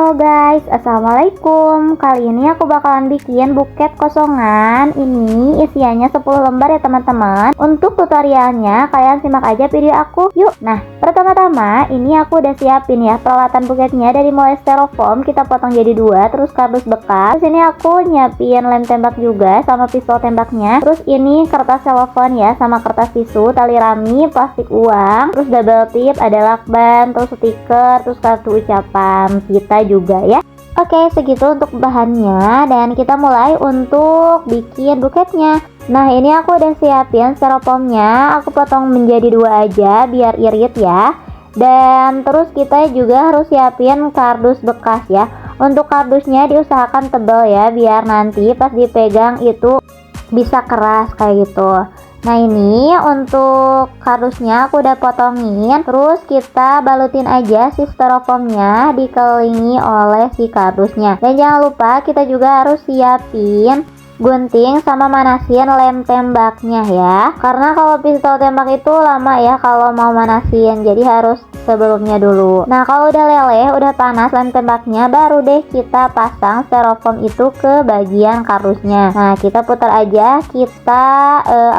Halo guys, assalamualaikum. Kali ini aku bakalan bikin buket kosongan. Ini isiannya 10 lembar ya teman-teman. Untuk tutorialnya kalian simak aja video aku. Yuk. Nah, pertama-tama ini aku udah siapin ya peralatan buketnya. Dari mulai styrofoam kita potong jadi 2, terus kardus bekas. Terus ini aku nyiapin lem tembak juga sama pistol tembaknya. Terus ini kertas celofan ya sama kertas tisu, tali rami, plastik uang, terus double tip, ada lakban, terus stiker, terus kartu ucapan kita juga ya. Oke, segitu untuk bahannya dan kita mulai untuk bikin buketnya. Nah, ini aku udah siapin styrofoamnya, aku potong menjadi 2 aja biar irit ya. Dan terus kita juga harus siapin kardus bekas ya. Untuk kardusnya diusahakan tebal ya, biar nanti pas dipegang itu bisa keras kayak gitu. Nah, ini untuk kardusnya aku udah potongin. Terus kita balutin aja si styrofoamnya dikelilingi oleh si kardusnya. Dan jangan lupa kita juga harus siapin gunting sama manasin lem tembaknya ya. Karena kalau pistol tembak itu lama ya kalau mau manasin, jadi harus sebelumnya dulu. Nah, kalau udah leleh, udah panas lem tembaknya, baru deh kita pasang styrofoam itu ke bagian kardusnya. Nah, kita putar aja, kita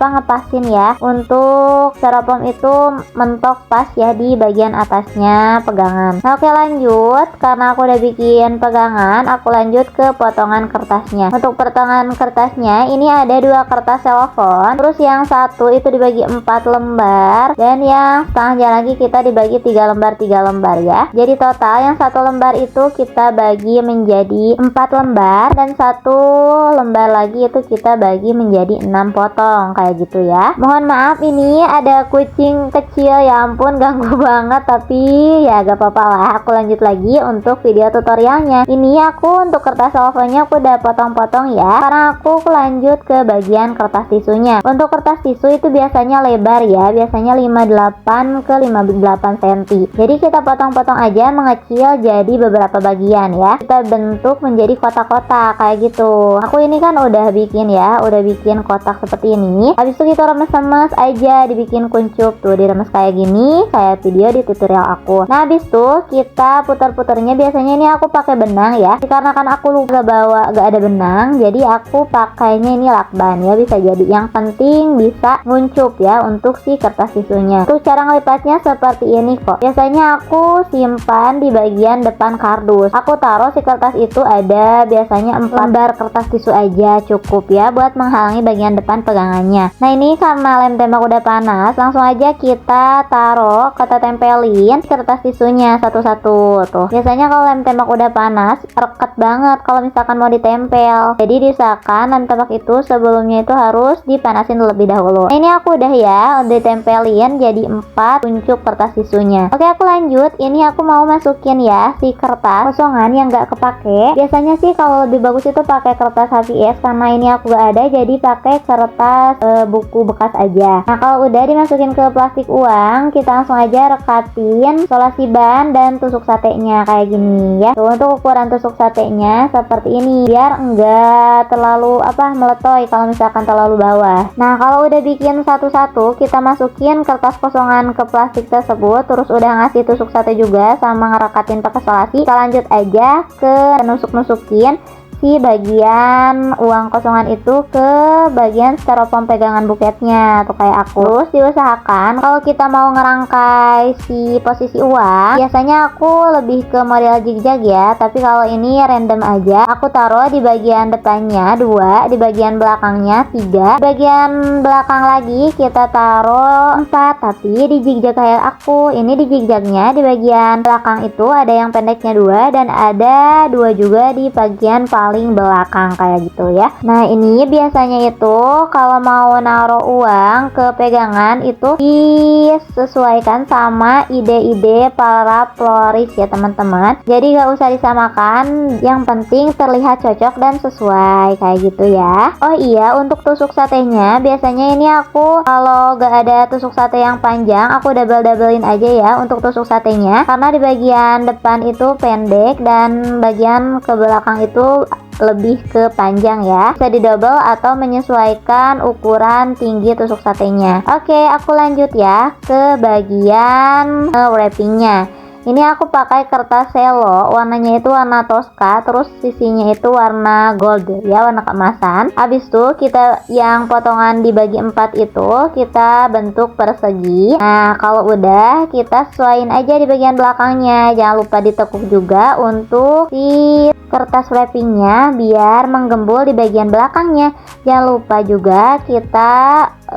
ngepasin ya. Untuk styrofoam itu mentok pas ya di bagian atasnya pegangan. Nah, oke, lanjut. Karena aku udah bikin pegangan, aku lanjut ke potongan kertasnya. Untuk potongan kertasnya ini ada 2 kertas celofan, terus yang satu itu dibagi 4 lembar dan yang setengahnya lagi kita dibagi 3 lembar ya. Jadi total yang 1 lembar itu kita bagi menjadi 4 lembar dan 1 lembar lagi itu kita bagi menjadi 6 potong kayak gitu ya. Mohon maaf ini ada kucing kecil, ya ampun ganggu banget, tapi ya gak apa-apa lah. Aku lanjut lagi untuk video tutorialnya. Ini aku untuk kertas celofannya aku udah potong-potong ya, karena aku lanjut ke bagian kertas tisunya. Untuk kertas tisu itu biasanya lebar ya, biasanya 58 ke 58 cm. Jadi kita potong-potong aja, mengecil jadi beberapa bagian ya. Kita bentuk menjadi kotak-kotak kayak gitu. Aku ini kan udah bikin ya, udah bikin kotak seperti ini. Habis itu kita remes-remes aja, dibikin kuncup tuh, diremes kayak gini, kayak video di tutorial aku. Nah, habis tuh kita putar-putarnya, biasanya ini aku pakai benang ya. Karena kan aku lupa bawa, gak ada benang, jadi aku pakainya ini lakban ya, bisa jadi. Yang penting bisa nguncup ya untuk si kertas tisunya. Untuk cara ngelipatnya seperti ini kok. Biasanya aku simpan di bagian depan kardus. Aku taruh si kertas itu ada biasanya 4 lembar kertas tisu aja cukup ya buat menghalangi bagian depan pegangannya. Nah, ini karena lem tembak udah panas, langsung aja kita taruh, kita tempelin kertas tisunya satu-satu tuh. Biasanya kalau lem tembak udah panas, reket banget kalau misalkan mau ditempel. Jadi diusahakan lem tembak itu sebelumnya itu harus dipanasin terlebih dahulu. Nah, ini aku udah ya, udah ditempelin jadi 4 kuncup kertas tisunya. Oke, aku lanjut. Ini aku mau masukin ya si kertas kosongan yang gak kepake. Biasanya sih kalau lebih bagus itu pakai kertas HVS, karena ini aku gak ada, jadi pakai kertas buku bekas aja. Nah, kalau udah dimasukin ke plastik uang, kita langsung aja rekatin solasi ban dan tusuk satenya kayak gini ya. Tuh, untuk ukuran tusuk satenya seperti ini biar enggak terlalu meletoy kalau misalkan terlalu bawah. Nah, kalau udah bikin satu-satu, kita masukin kertas kosongan ke plastik tersebut, terus udah ngasih tusuk sate juga sama ngerekatin pakai solasi. Kita lanjut aja ke nusuk-nusukin si bagian uang kosongan itu ke bagian styrofoam pegangan buketnya tuh kayak aku. Terus diusahakan kalau kita mau ngerangkai si posisi uang, biasanya aku lebih ke model zigzag ya, tapi kalau ini random aja. Aku taruh di bagian depannya 2, di bagian belakangnya 3, di bagian belakang lagi kita taruh 4, tapi di zigzag kayak aku. Ini di zigzagnya di bagian belakang itu ada yang pendeknya 2 dan ada 2 juga di bagian paling belakang kayak gitu ya. Nah, ini biasanya itu kalau mau naruh uang ke pegangan itu disesuaikan sama ide-ide para floris ya teman-teman. Jadi gak usah disamakan, yang penting terlihat cocok dan sesuai kayak gitu ya. Oh iya, untuk tusuk satenya biasanya ini aku kalau gak ada tusuk sate yang panjang, aku double-doublein aja ya untuk tusuk satenya, karena di bagian depan itu pendek dan bagian ke belakang itu lebih ke panjang ya. Bisa didouble atau menyesuaikan ukuran tinggi tusuk satenya. Oke, aku lanjut ya ke bagian wrappingnya. Ini aku pakai kertas selo, warnanya itu warna toska, terus sisinya itu warna gold ya, warna keemasan. Habis itu kita yang potongan dibagi 4 itu kita bentuk persegi. Nah, kalau udah kita sesuaiin aja di bagian belakangnya. Jangan lupa ditekuk juga untuk si kertas wrappingnya biar menggembul di bagian belakangnya. Jangan lupa juga kita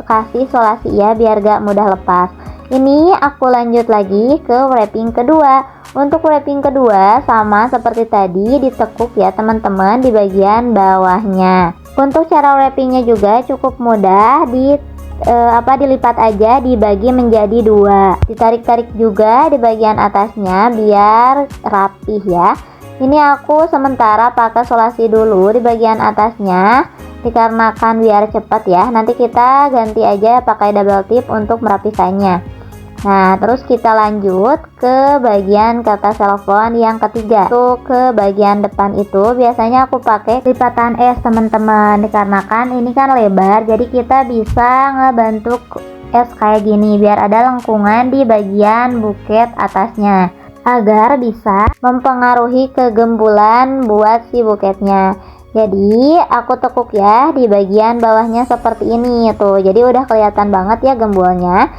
kasih solasi ya biar gak mudah lepas. Ini aku lanjut lagi ke wrapping kedua. Untuk wrapping kedua sama seperti tadi, ditekuk ya teman-teman di bagian bawahnya. Untuk cara wrappingnya juga cukup mudah, dilipat aja, dibagi menjadi 2. Ditarik-tarik juga di bagian atasnya biar rapih ya. Ini aku sementara pakai solasi dulu di bagian atasnya, dikarenakan biar cepat ya. Nanti kita ganti aja pakai double tip untuk merapikannya. Nah, terus kita lanjut ke bagian kertas telepon yang ketiga. Untuk ke bagian depan itu biasanya aku pakai lipatan es teman-teman, dikarenakan ini kan lebar, jadi kita bisa ngebentuk es kayak gini biar ada lengkungan di bagian buket atasnya, agar bisa mempengaruhi kegembulan buat si buketnya. Jadi aku tekuk ya di bagian bawahnya seperti ini tuh, jadi udah kelihatan banget ya gembulnya.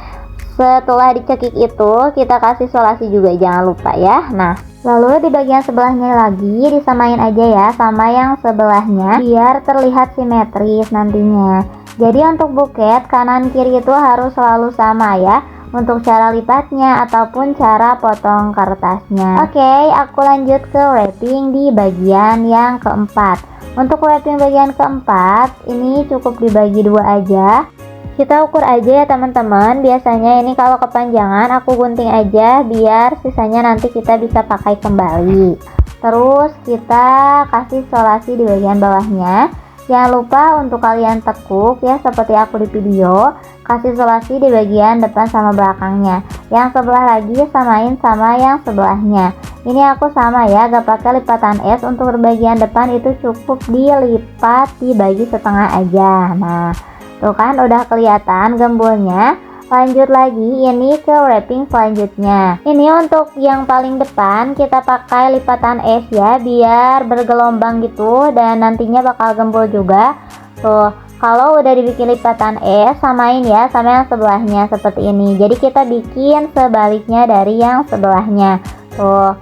Setelah dicekik itu kita kasih solasi juga, jangan lupa ya. Nah, lalu di bagian sebelahnya lagi disamain aja ya sama yang sebelahnya biar terlihat simetris nantinya. Jadi untuk buket kanan kiri itu harus selalu sama ya, untuk cara lipatnya ataupun cara potong kertasnya. Oke, aku lanjut ke wrapping di bagian yang keempat. Untuk wrapping bagian keempat ini cukup dibagi 2 aja. Kita ukur aja ya teman-teman. Biasanya ini kalau kepanjangan aku gunting aja biar sisanya nanti kita bisa pakai kembali. Terus kita kasih solasi di bagian bawahnya. Jangan lupa untuk kalian tekuk ya seperti aku di video. Kasih solasi di bagian depan sama belakangnya. Yang sebelah lagi samain sama yang sebelahnya. Ini aku sama ya, gak pakai lipatan es. Untuk bagian depan itu cukup dilipat, dibagi setengah aja. Nah, tuh kan udah kelihatan gembulnya. Lanjut lagi ini ke wrapping selanjutnya. Ini untuk yang paling depan kita pakai lipatan es ya biar bergelombang gitu dan nantinya bakal gembul juga. Tuh, kalau udah dibikin lipatan es samain ya sama yang sebelahnya seperti ini. Jadi kita bikin sebaliknya dari yang sebelahnya. Tuh,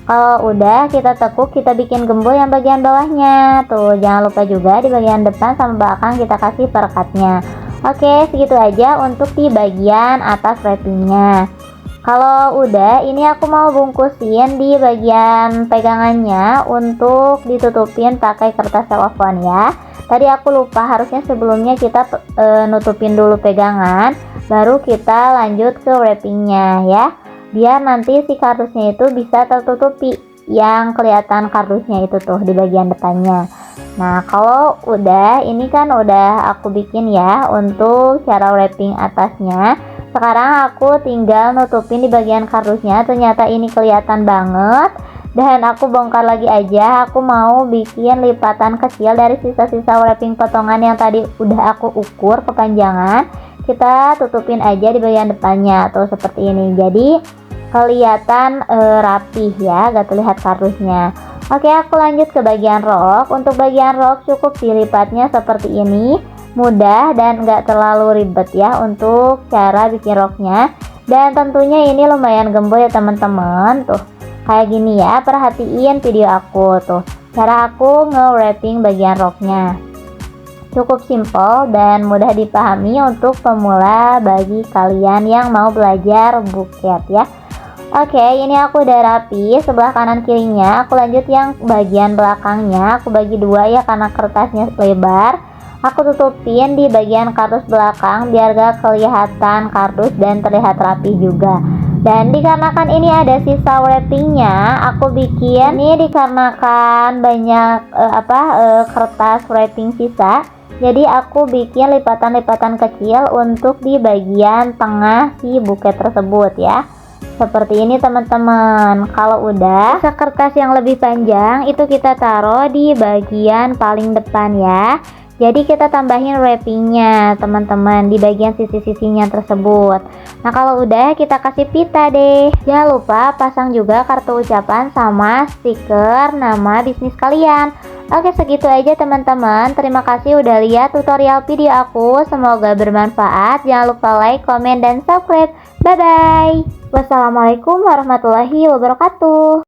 kalau udah kita tekuk, kita bikin gembul yang bagian bawahnya. Tuh, jangan lupa juga di bagian depan sama belakang kita kasih perekatnya. Oke, segitu aja untuk di bagian atas wrappingnya. Kalau udah, ini aku mau bungkusin di bagian pegangannya untuk ditutupin pakai kertas celofan ya. Tadi aku lupa, harusnya sebelumnya kita nutupin dulu pegangan, baru kita lanjut ke wrappingnya ya. Biar nanti si kardusnya itu bisa tertutupi, yang kelihatan kardusnya itu tuh di bagian depannya. Nah, kalau udah, ini kan udah aku bikin ya untuk cara wrapping atasnya. Sekarang aku tinggal nutupin di bagian kardusnya. Ternyata ini kelihatan banget. Dan aku bongkar lagi aja. Aku mau bikin lipatan kecil dari sisa-sisa wrapping potongan yang tadi udah aku ukur kepanjangan. Kita tutupin aja di bagian depannya tuh seperti ini. Jadi kelihatan rapih ya, gak terlihat kardusnya. Oke, aku lanjut ke bagian rok. Untuk bagian rok cukup dilipatnya seperti ini, mudah dan gak terlalu ribet ya untuk cara bikin roknya. Dan tentunya ini lumayan gembul ya teman-teman. Tuh, kayak gini ya, perhatiin video aku tuh, cara aku nge-wrapping bagian roknya. Cukup simple dan mudah dipahami untuk pemula bagi kalian yang mau belajar buket ya. Oke, ini aku udah rapi sebelah kanan kirinya. Aku lanjut yang bagian belakangnya. Aku bagi 2 ya karena kertasnya lebar. Aku tutupin di bagian kardus belakang biar gak kelihatan kardus dan terlihat rapi juga. Dan dikarenakan ini ada sisa wrappingnya, aku bikin ini dikarenakan banyak kertas wrapping sisa. Jadi aku bikin lipatan-lipatan kecil untuk di bagian tengah si buket tersebut ya. Seperti ini teman-teman. Kalau udah, sisa kertas yang lebih panjang itu kita taruh di bagian paling depan ya. Jadi kita tambahin wrappingnya teman-teman di bagian sisi-sisinya tersebut. Nah kalau udah kita kasih pita deh. Jangan lupa pasang juga kartu ucapan sama stiker nama bisnis kalian. Oke segitu aja teman-teman. Terima kasih udah lihat tutorial video aku. Semoga bermanfaat. Jangan lupa like, komen, dan subscribe. Bye bye. Wassalamualaikum warahmatullahi wabarakatuh.